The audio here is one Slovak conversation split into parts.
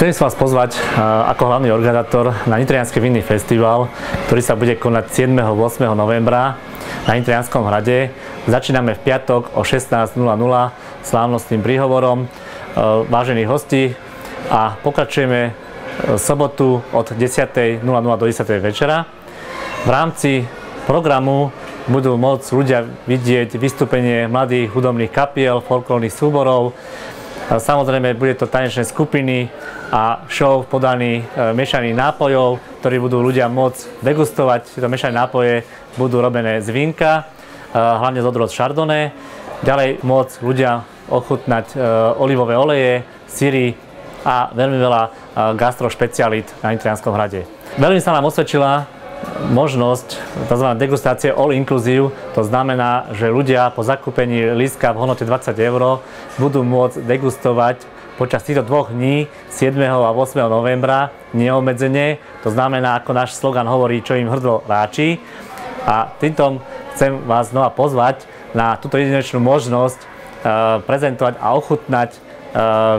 Chcem sa vás pozvať ako hlavný organizátor na Nitriansky vinný festival, ktorý sa bude konať 7. a 8. novembra na Nitrianskom hrade. Začíname v piatok o 16:00 slávnostným príhovorom vážených hostí a pokračujeme v sobotu od 10:00 do 10:00 večera. V rámci programu budú môcť ľudia vidieť vystúpenie mladých hudobných kapiel, folklórnych súborov. Samozrejme, bude to tanečné skupiny a show podaný miešaných nápojov, ktorí budú ľudia môcť degustovať. Tieto miešané nápoje budú robené z vínka, hlavne z odrôd Chardonnay. Ďalej môcť ľudia ochutnať olivové oleje, syry a veľmi veľa gastro špecialít na Nitrianskom hrade. Veľmi sa nám osvedčila možnosť tzv. Degustácie all inclusive, to znamená, že ľudia po zakúpení lístka v hodnote 20 € budú môcť degustovať počas týchto 2 dní 7. a 8. novembra neobmedzene. To znamená, ako náš slogan hovorí, čo im hrdlo ráči. A týmto chcem vás znova pozvať na túto jedinečnú možnosť prezentovať a ochutnať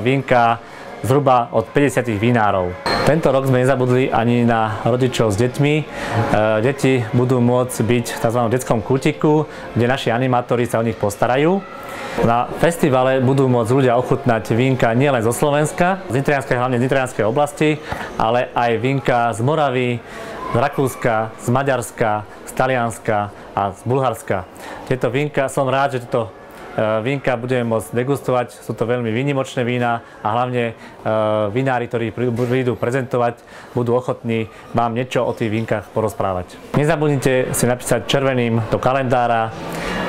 vínka zhruba od 50 vinárov. Tento rok sme nezabudli ani na rodičov s deťmi. Deti budú môcť byť v tzv. Detskom kútiku, kde naši animátori sa o nich postarajú. Na festivale budú môcť ľudia ochutnať vínka nielen zo Slovenska, z Nitrianskej, hlavne z Nitrianskej oblasti, ale aj vínka z Moravy, z Rakúska, z Maďarska, z Talianska a z Bulharska. Tieto vínka, som rád, že tieto vínka budeme môcť degustovať, sú to veľmi výnimočné vína a hlavne vinári, ktorí prídu prezentovať, budú ochotní vám niečo o tých vínkach porozprávať. Nezabudnite si napísať červeným do kalendára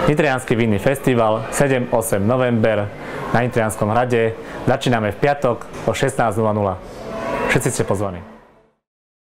Nitriansky vinný festival 7-8 november na Nitrianskom hrade. Začíname v piatok o 16:00. Všetci ste pozvaní.